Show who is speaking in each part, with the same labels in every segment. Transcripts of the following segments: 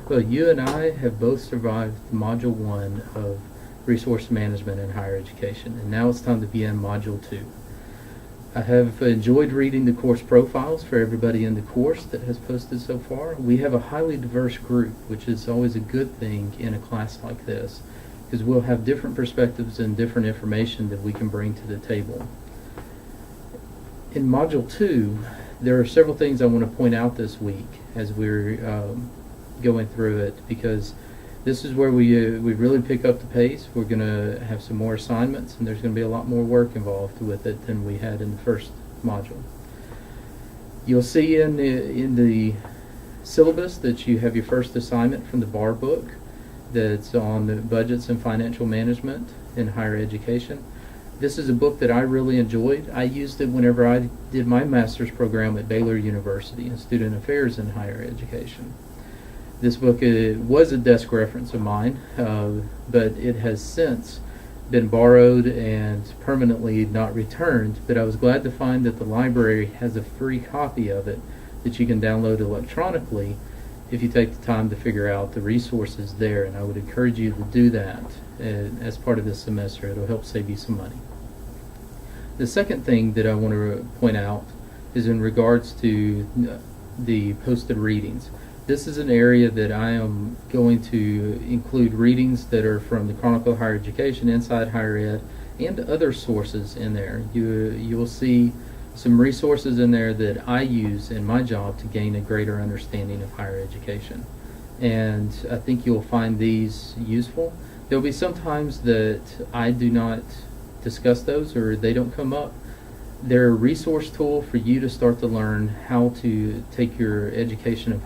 Speaker 1: Well, you and I have both survived Module 1 of Resource Management in Higher Education, and now it's time to begin Module 2. I have enjoyed reading the course profiles for everybody in the course that has posted so far. We have a highly diverse group, which is always a good thing in a class like this, because we'll have different perspectives and different information that we can bring to the table. In Module 2, there are several things I want to point out this week as we're going through it, because this is where we really pick up the pace. We're going to have some more assignments, and there's going to be a lot more work involved with it than we had in the first module. You'll see in the syllabus that you have your first assignment from the BAR book that's on the budgets and financial management in higher education. This is a book that I really enjoyed. I used it whenever I did my master's program at Baylor University in student affairs in higher education. This book was a desk reference of mine, but it has since been borrowed and permanently not returned. But I was glad to find that the library has a free copy of it that you can download electronically if you take the time to figure out the resources there. And I would encourage you to do that as part of this semester. It'll help save you some money. The second thing that I want to point out is in regards to the posted readings. This is an area that I am going to include readings that are from the Chronicle of Higher Education, Inside Higher Ed, and other sources in there. You will see some resources in there that I use in my job to gain a greater understanding of higher education. And I think you'll find these useful. There'll be some times that I do not discuss those or they don't come up. They're a resource tool for you to start to learn how to take your education of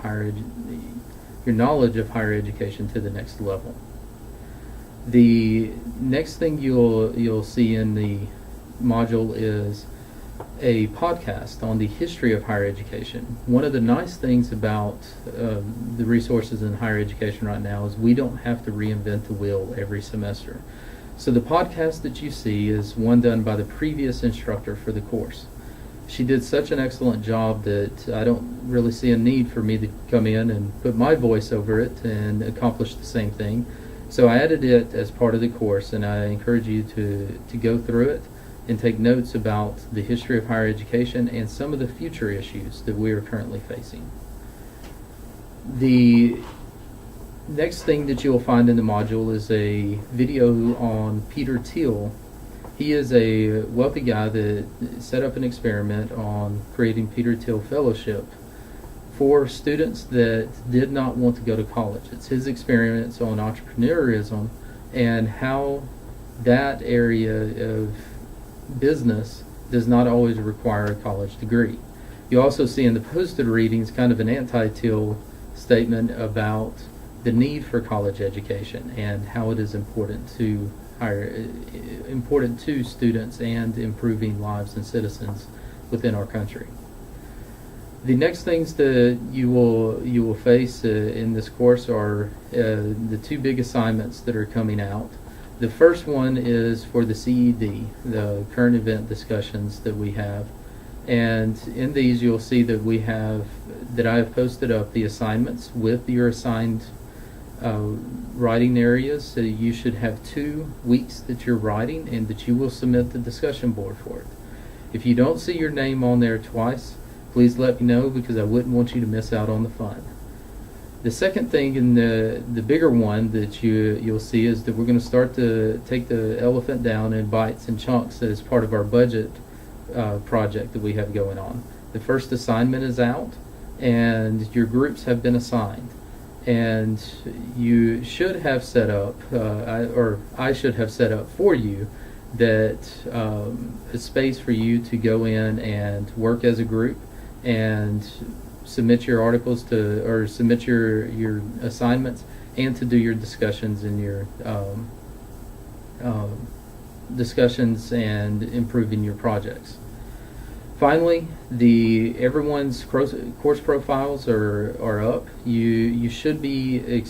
Speaker 1: your knowledge of higher education to the next level. The next thing you'll see in the module is a podcast on the history of higher education. One of the nice things about the resources in higher education right now is we don't have to reinvent the wheel every semester. So the podcast that you see is one done by the previous instructor for the course. She did such an excellent job that I don't really see a need for me to come in and put my voice over it and accomplish the same thing. So I added it as part of the course, and I encourage you to go through it and take notes about the history of higher education and some of the future issues that we are currently facing. The next thing that you'll find in the module is a video on Peter Thiel. He is a wealthy guy that set up an experiment on creating Peter Thiel Fellowship for students that did not want to go to college. It's his experiments on entrepreneurism and how that area of business does not always require a college degree. You also see in the posted readings kind of an anti-Thiel statement about the need for college education and how it is important to students and improving lives and citizens within our country. The next things that you will face in this course are the two big assignments that are coming out. The first one is for the CED, the current event discussions that we have. And in these you'll see that I have posted up the assignments with your assigned writing areas. So you should have 2 weeks that you're writing and that you will submit the discussion board for it. If you don't see your name on there twice, please let me know, because I wouldn't want you to miss out on the fun. The second thing, and the bigger one that you'll see, is that we're going to start to take the elephant down in bites and chunks as part of our budget project that we have going on. The first assignment is out and your groups have been assigned. And you should have set up, I should have set up for you, that a space for you to go in and work as a group and submit your articles or submit your assignments, and to do your discussions and your discussions and improving your projects. Finally, everyone's course profiles are up. You should be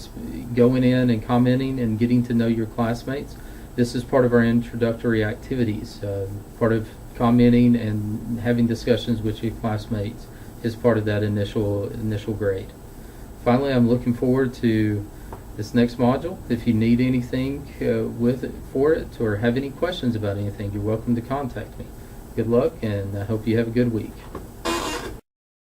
Speaker 1: going in and commenting and getting to know your classmates. This is part of our introductory activities. Part of commenting and having discussions with your classmates is part of that initial grade. Finally, I'm looking forward to this next module. If you need anything with it, for it, or have any questions about anything, you're welcome to contact me. Good luck, and I hope you have a good week.